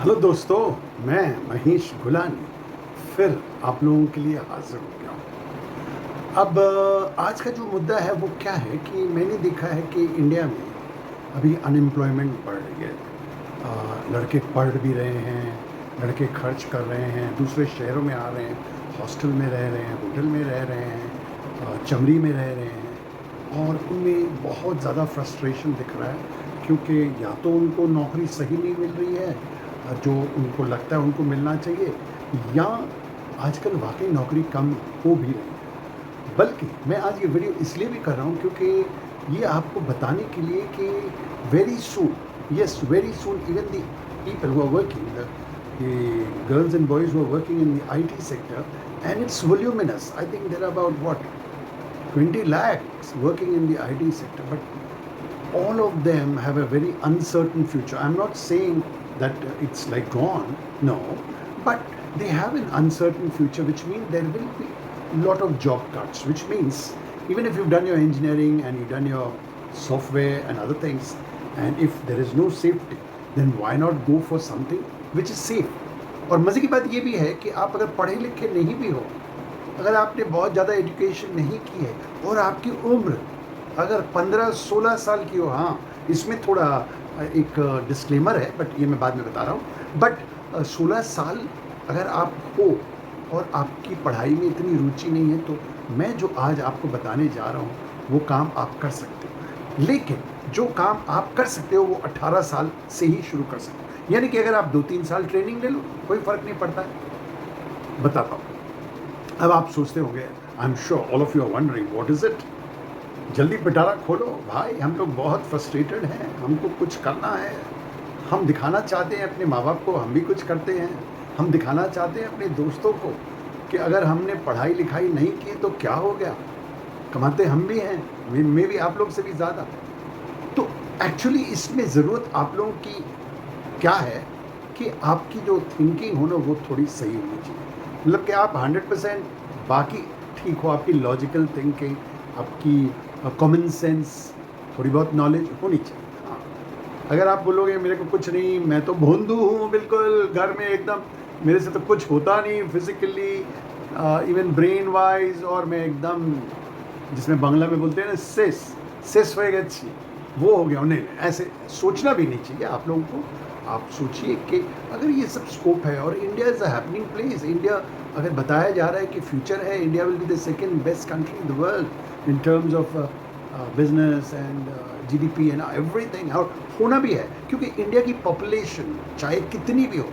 Hello दोस्तों, मैं Mahesh Golani फिर आप लोगों के लिए हाजिर हो गया हूँ। अब आज का जो मुद्दा है वो क्या है कि मैंने देखा है कि इंडिया में अभी अनएम्प्लॉयमेंट बढ़ रही है। लड़के पढ़ भी रहे हैं, लड़के खर्च कर रहे हैं, दूसरे शहरों में आ रहे हैं, हॉस्टल में रह रहे हैं, होटल में रह रहे हैं, चमरी में रह रहे हैं और उनमें बहुत ज़्यादा फ्रस्ट्रेशन दिख रहा है क्योंकि या तो उनको नौकरी सही नहीं मिल रही है जो उनको लगता है उनको मिलना चाहिए, या आजकल वाकई नौकरी कम हो भी रही है। बल्कि मैं आज ये वीडियो इसलिए भी कर रहा हूँ क्योंकि ये आपको बताने के लिए कि very soon, yes very soon, even the people who are working, the girls and boys who are working in the IT sector, and it's voluminous. I think there are about what 20 lakhs working in the IT sector, but all of them have a very uncertain future. I'm not saying that it's like gone, no, but they have an uncertain future, which means there will be a lot of job cuts, which means even if you've done your engineering and you've done your software and other things, and if there is no safety, then why not go for something which is safe? और मज़े की बात ये भी है कि आप अगर पढ़े लिखे नहीं भी हो, अगर आपने बहुत ज़्यादा एजुकेशन नहीं की है और आपकी उम्र अगर 15-16 साल की हो, हाँ इसमें थोड़ा एक डिस्क्लेमर है बट ये मैं बाद में बता रहा हूँ, बट 16 साल अगर आप हो और आपकी पढ़ाई में इतनी रुचि नहीं है तो मैं जो आज आपको बताने जा रहा हूँ वो काम आप कर सकते हो। लेकिन जो काम आप कर सकते हो वो 18 साल से ही शुरू कर सकते हो, यानी कि अगर आप 2-3 साल ट्रेनिंग ले लो कोई फ़र्क नहीं पड़ता है। बताता हूँ। अब आप सोचते होंगे, I am sure all of you are wondering what is it. जल्दी पिटारा खोलो भाई, हम लोग बहुत फ्रस्ट्रेटेड हैं, हमको कुछ करना है, हम दिखाना चाहते हैं अपने माँ बाप को हम भी कुछ करते हैं, हम दिखाना चाहते हैं अपने दोस्तों को कि अगर हमने पढ़ाई लिखाई नहीं की तो क्या हो गया, कमाते हम भी हैं, मे भी आप लोग से भी ज़्यादा। तो एक्चुअली इसमें ज़रूरत आप लोगों की क्या है कि आपकी जो थिंकिंग हो ना वो थोड़ी सही होनी चाहिए। मतलब कि आप 100% बाकी ठीक हो, आपकी लॉजिकल थिंकिंग, आपकी कॉमन सेंस, थोड़ी बहुत नॉलेज होनी चाहिए। हाँ, अगर आप बोलोगे मेरे को कुछ नहीं, मैं तो भोंदू हूँ बिल्कुल, घर में एकदम मेरे से तो कुछ होता नहीं फिजिकली, इवन ब्रेन वाइज, और मैं एकदम जिसमें बांग्ला में बोलते हैं ना सेस हो गई, वो हो गया। नहीं, ऐसे सोचना भी नहीं चाहिए आप लोगों को। आप सोचिए कि अगर ये सब स्कोप है और India is a happening place, India अगर बताया जा रहा है कि फ्यूचर है, India will be the second best country in the world in terms of business and GDP and everything, और होना भी है क्योंकि इंडिया की पॉपुलेशन चाहे कितनी भी हो,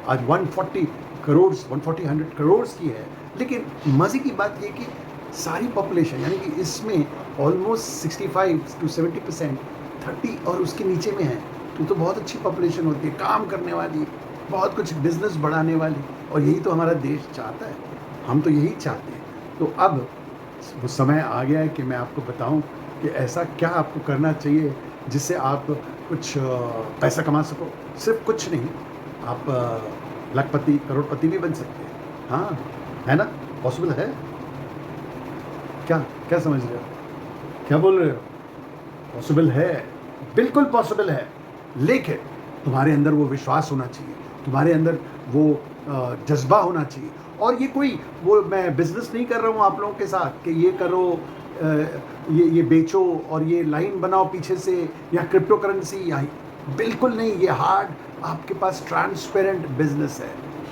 आज 140 करोड़ 100 करोड़ की है, लेकिन मज़े की बात ये कि सारी पॉपुलेशन यानी कि इसमें ऑलमोस्ट 65 to 70% 30 और उसके नीचे में है, तो बहुत अच्छी पॉपुलेशन होती है, काम करने वाली, बहुत कुछ बिजनेस बढ़ाने वाली, और यही तो हमारा देश चाहता है, हम तो यही चाहते हैं। तो अब वो समय आ गया है कि मैं आपको बताऊं कि ऐसा क्या आपको करना चाहिए जिससे आप कुछ पैसा कमा सको। सिर्फ कुछ नहीं, आप लखपति करोड़पति भी बन सकते हैं। हाँ, है ना, पॉसिबल है। क्या क्या समझ रहे हो, क्या बोल रहे हो? पॉसिबल है, बिल्कुल पॉसिबल है, लेकिन तुम्हारे अंदर वो विश्वास होना चाहिए, तुम्हारे अंदर वो जज्बा होना चाहिए। और ये कोई वो मैं बिजनेस नहीं कर रहा हूँ आप लोगों के साथ कि ये करो, ये बेचो और ये लाइन बनाओ पीछे से, या क्रिप्टो करेंसी, या बिल्कुल नहीं। ये हार्ड आपके पास ट्रांसपेरेंट बिजनेस है,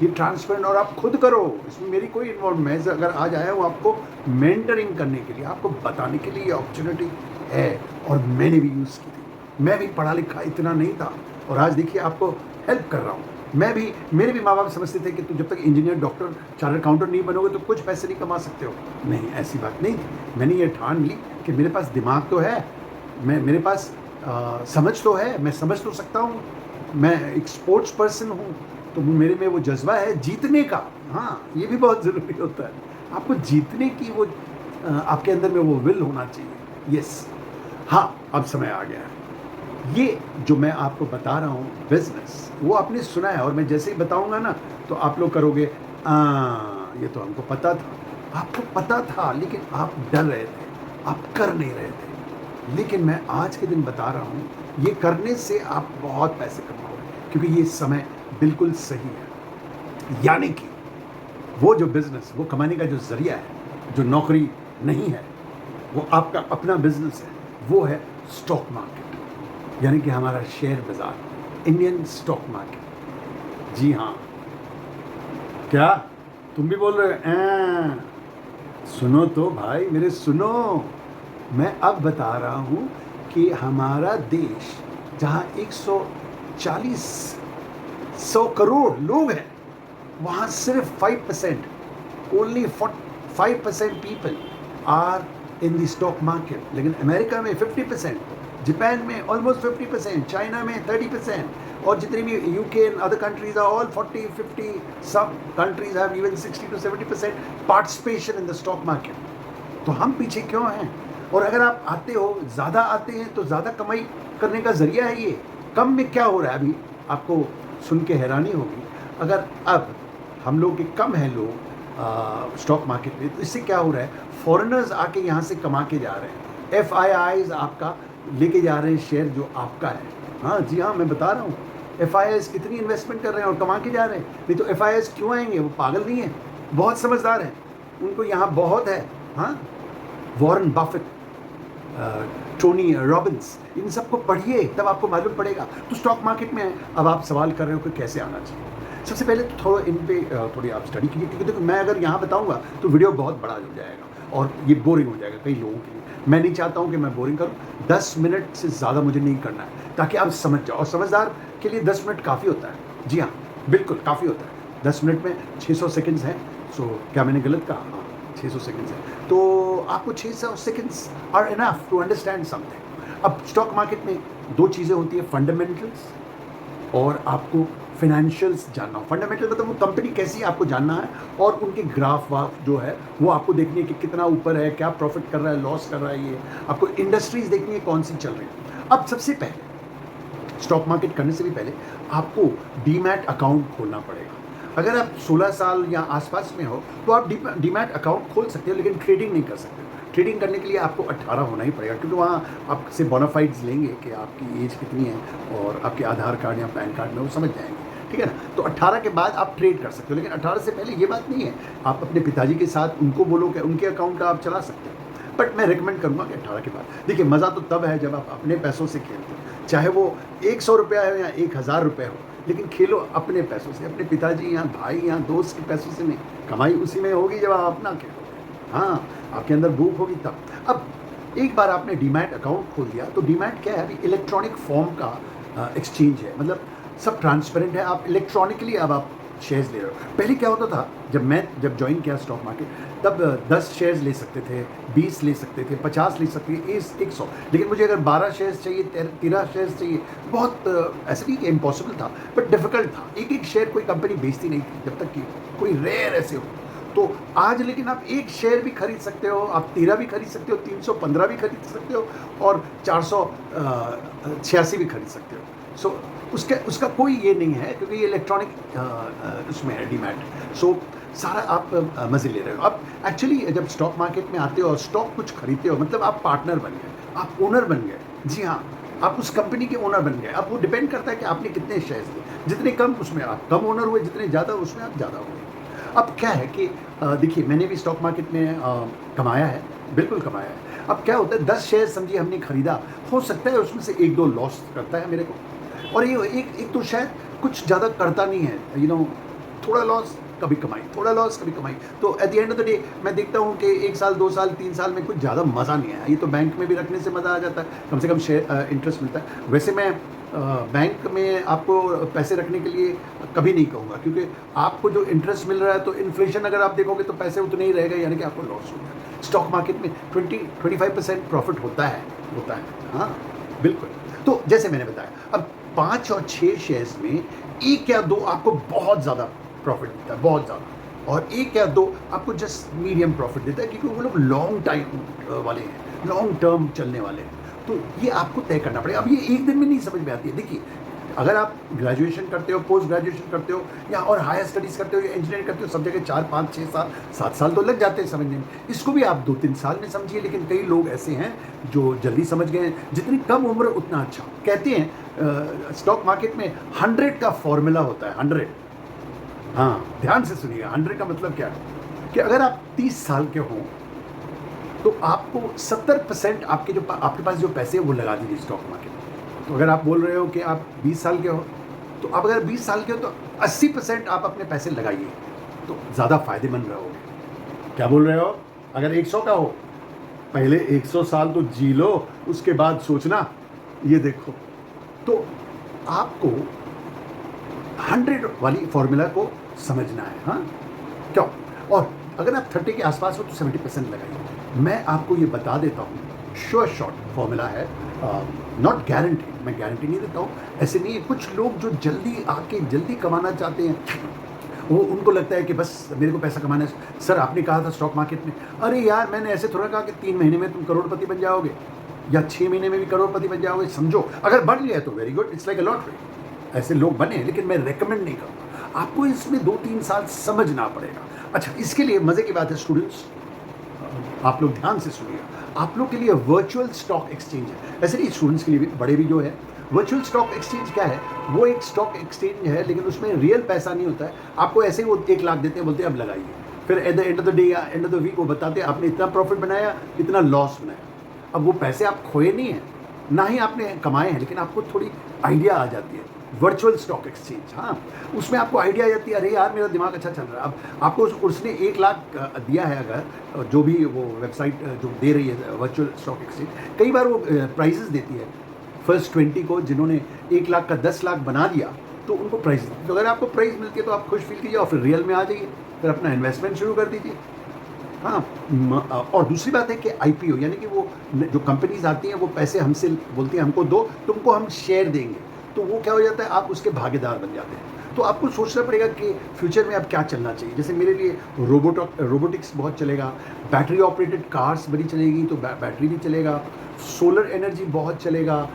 ये ट्रांसपेरेंट, और आप खुद करो, इसमें मेरी कोई इन्वॉल्व, मैं अगर आज आया हूँ आपको मेंटरिंग करने के लिए, आपको बताने के लिए ये अपॉर्चुनिटी है, और मैंने भी यूज़ की थी। मैं भी पढ़ा लिखा इतना नहीं था, और आज देखिए आपको हेल्प कर रहा हूँ। मैं भी, मेरे भी माँ बाप समझते थे कि तुम जब तक इंजीनियर, डॉक्टर, चार्टर्ड अकाउंटेंट नहीं बनोगे तो कुछ पैसे नहीं कमा सकते हो। नहीं, ऐसी बात नहीं थी। मैंने ये ठान ली कि मेरे पास दिमाग तो है, मेरे पास समझ तो है, मैं समझ तो सकता हूँ, मैं एक स्पोर्ट्स पर्सन हूँ, तो मेरे में वो जज्बा है जीतने का। हाँ, ये भी बहुत ज़रूरी होता है, आपको जीतने की वो आपके अंदर में वो विल होना चाहिए। यस, हाँ, अब समय आ गया है। ये जो मैं आपको बता रहा हूँ बिजनेस, वो आपने सुना है, और मैं जैसे ही बताऊंगा ना तो आप लोग करोगे ये तो हमको पता था, आपको पता था, लेकिन आप डर रहे थे, आप कर नहीं रहे थे। लेकिन मैं आज के दिन बता रहा हूँ, ये करने से आप बहुत पैसे कमाओगे, क्योंकि ये समय बिल्कुल सही है। यानी कि वो जो बिज़नेस, वो कमाने का जो ज़रिया है, जो नौकरी नहीं है, वो आपका अपना बिज़नेस है, वो है स्टॉक मार्केट, यानी कि हमारा शेयर बाज़ार, इंडियन स्टॉक मार्केट। जी हाँ, क्या तुम भी बोल रहे हो सुनो तो भाई मेरे, सुनो। मैं अब बता रहा हूँ कि हमारा देश जहाँ 140 100 करोड़ लोग हैं, वहाँ सिर्फ 5%, only 5% people are in the stock market. लेकिन अमेरिका में 50%, जापान में ऑलमोस्ट 50%, चाइना में 30%, और जितनी भी UK and other countries are all 40-50, some countries have even 60-70% participation in the stock market. तो हम पीछे क्यों हैं? और अगर आप आते हो, ज़्यादा आते हैं, तो ज़्यादा कमाई करने का ज़रिया है ये। कम में क्या हो रहा है अभी आपको सुन के हैरानी होगी। अगर अब हम लोग के कम हैं लोग स्टॉक मार्केट में, तो इससे क्या हो रहा है, फॉरेनर्स आके यहाँ से कमा के जा रहे हैं। FIIs आपका लेके जा रहे हैं शेयर जो आपका है। हाँ जी हाँ, मैं बता रहा हूँ, FIIs कितनी इन्वेस्टमेंट कर रहे हैं और कमा के जा रहे हैं। नहीं तो FIIs क्यों आएंगे? वो पागल नहीं है, बहुत समझदार हैं, उनको यहाँ बहुत है। हाँ, वॉरेन बफेट, टोनी रॉबिन्स, इन सबको पढ़िए, तब आपको मालूम पड़ेगा। तो स्टॉक मार्केट में अब आप सवाल कर रहे हो कि कैसे आना चाहिए। सबसे पहले तो थोड़ा इन पे थोड़ी आप स्टडी कीजिए, क्योंकि देखो मैं अगर यहाँ बताऊँगा तो वीडियो बहुत बड़ा हो जाएगा और ये बोरिंग हो जाएगा कई लोगों के लिए। मैं नहीं चाहता हूँ कि मैं बोरिंग करूँ। 10 मिनट से ज़्यादा मुझे नहीं करना है, ताकि आप समझ जाओ, और समझदार के लिए 10 मिनट काफ़ी होता है। जी हाँ, बिल्कुल काफ़ी होता है। 10 मिनट में 600 सेकेंड्स हैं। सो क्या मैंने गलत कहा? हाँ, 600 सेकेंड्स है, तो आपको 600 seconds are enough to understand something. अब स्टॉक मार्केट में दो चीज़ें होती है, फंडामेंटल्स और आपको फाइनेंशियल्स जानना हो। फंडामेंटल मतलब वो कंपनी कैसी है आपको जानना है, और उनके ग्राफ वाफ जो है वो आपको देखनी है कि कितना ऊपर है, क्या प्रॉफिट कर रहा है, लॉस कर रहा है। ये आपको इंडस्ट्रीज देखनी है कौन सी चल रही है। अब सबसे पहले स्टॉक मार्केट करने से भी पहले आपको डीमैट अकाउंट खोलना पड़ेगा। अगर आप 16 साल या आसपास में हो तो आप डीमैट अकाउंट खोल सकते हो, लेकिन ट्रेडिंग नहीं कर सकते। ट्रेडिंग करने के लिए आपको 18 होना ही पड़ेगा, क्योंकि वहाँ आपसे बोनाफाइड्स लेंगे कि आपकी एज कितनी है, और आपके आधार कार्ड या पैन कार्ड में वो समझ जाएंगे, ठीक है ना। तो 18 के बाद आप ट्रेड कर सकते हो, लेकिन 18 से पहले ये बात नहीं है। आप अपने पिताजी के साथ उनको बोलो कि उनके अकाउंट का आप चला सकते हो, बट मैं रिकमेंड करूँगा कि 18 के बाद। देखिए, मज़ा तो तब है जब आप अपने पैसों से खेलते हो, चाहे वो 100 रुपया हो या 1000 रुपये हो, लेकिन खेलो अपने पैसों से, अपने पिताजी या भाई या दोस्त के पैसों से नहीं। कमाई उसी में होगी जब आप अपना खेलोगे। हाँ, आपके अंदर भूख होगी तब। अब एक बार आपने डीमैट अकाउंट खोल दिया, तो डीमैट क्या है, अभी इलेक्ट्रॉनिक फॉर्म का एक्सचेंज है, मतलब सब ट्रांसपेरेंट है। आप इलेक्ट्रॉनिकली अब आप शेयर्स ले रहे हो। पहले क्या होता था, जब ज्वाइन किया स्टॉक मार्केट, तब 10 शेयर्स ले सकते थे, 20 ले सकते थे, 50 ले सकते थे, 100। लेकिन मुझे अगर 12 शेयर्स चाहिए, 13 शेयर्स चाहिए, बहुत ऐसे नहीं कि इम्पॉसिबल था, बट डिफिकल्ट था। एक शेयर कोई कंपनी बेचती नहीं थी, जब तक कि कोई रेयर ऐसे हो। तो आज लेकिन आप एक शेयर भी खरीद सकते हो, आप 13 भी खरीद सकते हो, 315 भी खरीद सकते हो, और 486 भी खरीद सकते हो। सो उसका कोई ये नहीं है, क्योंकि ये इलेक्ट्रॉनिक उसमें है डीमैट। सो सारा आप मज़े ले रहे हो। अब एक्चुअली जब स्टॉक मार्केट में आते हो और स्टॉक कुछ खरीदते हो, मतलब आप पार्टनर बन गए, आप ओनर बन गए। जी हाँ, आप उस कंपनी के ओनर बन गए। अब वो डिपेंड करता है कि आपने कितने शेयर्स लिए। जितने कम उसमें आप कम ओनर हुए, जितने ज़्यादा उसमें आप ज़्यादा हुए। अब क्या है कि देखिए, मैंने भी स्टॉक मार्केट में कमाया है, बिल्कुल कमाया है। अब क्या होता है, 10 शेयर समझिए हमने खरीदा, हो सकता है उसमें से 1-2 लॉस करता है मेरे को, और ये एक तो शायद कुछ ज़्यादा करता नहीं है, थोड़ा लॉस कभी कमाई, थोड़ा लॉस कभी कमाई। तो at the end of the day मैं देखता हूँ कि 1 साल, 2 साल, 3 साल में कुछ ज़्यादा मज़ा नहीं आया। ये तो बैंक में भी रखने से मज़ा आ जाता है, कम से कम शेयर इंटरेस्ट मिलता है। वैसे मैं बैंक में आपको पैसे रखने के लिए कभी नहीं कहूँगा, क्योंकि आपको जो इंटरेस्ट मिल रहा है, तो इन्फ्लेशन अगर आप देखोगे तो पैसे उतने ही रहेगा, यानी कि आपको लॉस हो गया। स्टॉक मार्केट में 20-25% प्रॉफिट होता है। हाँ, बिल्कुल। तो जैसे मैंने बताया, अब 5 और 6 शेयर्स में 1 या 2 आपको बहुत ज़्यादा प्रॉफिट देता है, बहुत ज़्यादा, और 1 या 2 आपको जस्ट मीडियम प्रॉफिट देता है, क्योंकि वो लोग लॉन्ग टाइम वाले हैं, लॉन्ग टर्म चलने वाले हैं। तो ये आपको तय करना पड़ेगा। अब ये एक दिन में नहीं समझ में आती है। देखिए, अगर आप ग्रेजुएशन करते हो, पोस्ट ग्रेजुएशन करते हो या और हायर स्टडीज़ करते हो या इंजीनियरिंग करते हो, सब जगह 4, 5, 6 साल, 7 साल तो लग जाते हैं समझने में। इसको भी आप 2-3 साल में समझिए, लेकिन कई लोग ऐसे हैं जो जल्दी समझ गए हैं। जितनी कम उम्र उतना अच्छा। कहते हैं स्टॉक मार्केट में 100 का फॉर्मूला होता है, 100। हाँ, ध्यान से सुनिएगा, 100 का मतलब क्या है कि अगर आप 30 साल के हों तो आपको 70% आपके पास जो पैसे हैं वो लगा दीजिए स्टॉक मार्केट में। तो अगर आप बोल रहे हो कि आप 20 साल के हो, तो आप अगर 20 साल के हो तो 80% आप अपने पैसे लगाइए, तो ज़्यादा फायदेमंद रहोगे। क्या बोल रहे हो? अगर 100 का हो, पहले 100 साल तो जी लो, उसके बाद सोचना। ये देखो, तो आपको 100 वाली फॉर्मूला को समझना है। हाँ, क्यों? और अगर आप 30 के आसपास हो तो 70% लगाइए। मैं आपको ये बता देता हूँ, श्योर शॉट फॉर्मूला है, नॉट गारंटी। मैं गारंटी नहीं देता हूँ, ऐसे नहीं है। कुछ लोग जो जल्दी आके जल्दी कमाना चाहते हैं, वो उनको लगता है कि बस मेरे को पैसा कमाना है। सर आपने कहा था स्टॉक मार्केट में, अरे यार मैंने ऐसे थोड़ा कहा कि 3 महीने में तुम करोड़पति बन जाओगे या 6 महीने में भी करोड़पति बन जाओगे। समझो, अगर बन लिया तो very good, it's like a lottery. ऐसे लोग बने हैं, लेकिन मैं रेकमेंड नहीं करूँगा। आपको इसमें 2-3 साल समझना पड़ेगा। अच्छा, इसके लिए मज़े की बात है स्टूडेंट्स, आप लोग ध्यान से सुनिए। आप लोग के लिए वर्चुअल स्टॉक एक्सचेंज है। ऐसे नहीं, स्टूडेंट्स के लिए भी, बड़े भी जो है। वर्चुअल स्टॉक एक्सचेंज क्या है? वो एक स्टॉक एक्सचेंज है, लेकिन उसमें रियल पैसा नहीं होता है। आपको ऐसे ही वो 1 लाख देते हैं, बोलते हैं अब लगाइए। फिर at the end of the day या एंड ऑफ द वीक वो बताते हैं आपने इतना प्रॉफिट बनाया, इतना लॉस बनाया। अब वो पैसे आप खोए नहीं हैं, ना ही आपने कमाए हैं, लेकिन आपको थोड़ी आइडिया आ जाती है। वर्चुअल स्टॉक एक्सचेंज, हाँ, उसमें आपको आइडिया आ जाती है, अरे यार मेरा दिमाग अच्छा चल रहा है। अब आपको उसने 1 लाख दिया है, अगर जो भी वो वेबसाइट जो दे रही है वर्चुअल स्टॉक एक्सचेंज, कई बार वो प्राइजेस देती है। फर्स्ट 20 को जिन्होंने 1 लाख का 10 लाख बना दिया तो उनको प्राइस देती है। तो अगर आपको प्राइस मिलती है तो आप खुश फील कीजिए और फिर रियल में आ जाइए, फिर अपना इन्वेस्टमेंट शुरू कर दीजिए। हाँ, और दूसरी बात है कि IPO, यानी कि वो जो कंपनीज आती हैं वो पैसे हमसे बोलती हैं हमको दो, तुमको हम शेयर देंगे। तो वो क्या हो जाता है, आप उसके भागीदार बन जाते हैं। तो आपको सोचना पड़ेगा कि फ्यूचर में अब क्या चलना चाहिए। जैसे मेरे लिए रोबोटिक्स बहुत चलेगा, बैटरी ऑपरेटेड कार्स बड़ी चलेगी तो बैटरी भी चलेगा, सोलर एनर्जी बहुत चलेगा।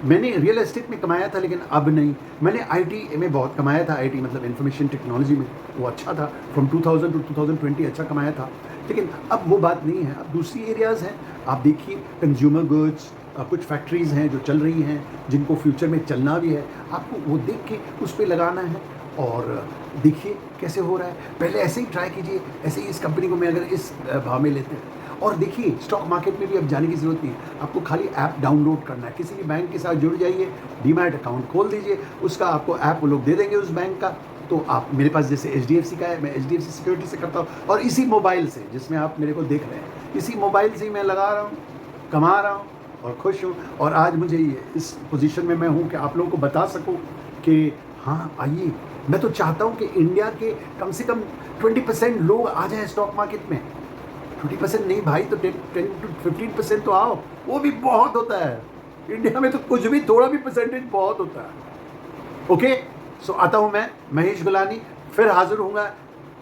मैंने रियल एस्टेट में कमाया था, लेकिन अब नहीं। मैंने IT में बहुत कमाया था, IT मतलब इंफॉर्मेशन टेक्नोलॉजी में, वो अच्छा था। फ्रॉम 2000 टू 2020 अच्छा कमाया था, लेकिन अब वो बात नहीं है। अब दूसरी एरियाज़ हैं। आप देखिए, कंज्यूमर गुड्स, कुछ फैक्ट्रीज़ हैं जो चल रही हैं, जिनको फ्यूचर में चलना भी है। आपको वो देख के उस पर लगाना है और देखिए कैसे हो रहा है। पहले ऐसे ही ट्राई कीजिए, ऐसे ही इस कंपनी को मैं अगर इस भाव में लेते हैं। और देखिए, स्टॉक मार्केट में भी अब जाने की ज़रूरत नहीं है। आपको खाली ऐप डाउनलोड करना है, किसी भी बैंक के साथ जुड़ जाइए, डीमैट अकाउंट खोल दीजिए, उसका आपको ऐप वो लोग दे देंगे उस बैंक का। तो आप, मेरे पास जैसे HDFC का है, मैं HDFC सिक्योरिटी से करता हूँ, और इसी मोबाइल से, जिसमें आप मेरे को देख रहे हैं, इसी मोबाइल से ही मैं लगा रहा हूँ, कमा रहा हूँ और खुश हूँ। और आज मुझे इस पोजीशन में मैं हूँ कि आप लोगों को बता सकूँ कि हाँ आइए। मैं तो चाहता हूँ कि इंडिया के कम से कम 20% लोग आ जाएं स्टॉक मार्केट में। 20% नहीं भाई, तो 10 to 15% तो आओ, वो भी बहुत होता है। इंडिया में तो कुछ भी, थोड़ा भी परसेंटेज बहुत होता है। ओके, सो आता हूँ मैं महेश गुलानी, फिर हाजिर होऊंगा।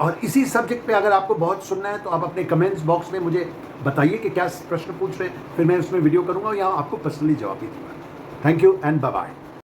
और इसी सब्जेक्ट पे अगर आपको बहुत सुनना है तो आप अपने कमेंट्स बॉक्स में मुझे बताइए कि क्या प्रश्न पूछ रहे हैं, फिर मैं उसमें वीडियो करूँगा या आपको पर्सनली जवाब भी दूँगा। Thank you and bye bye.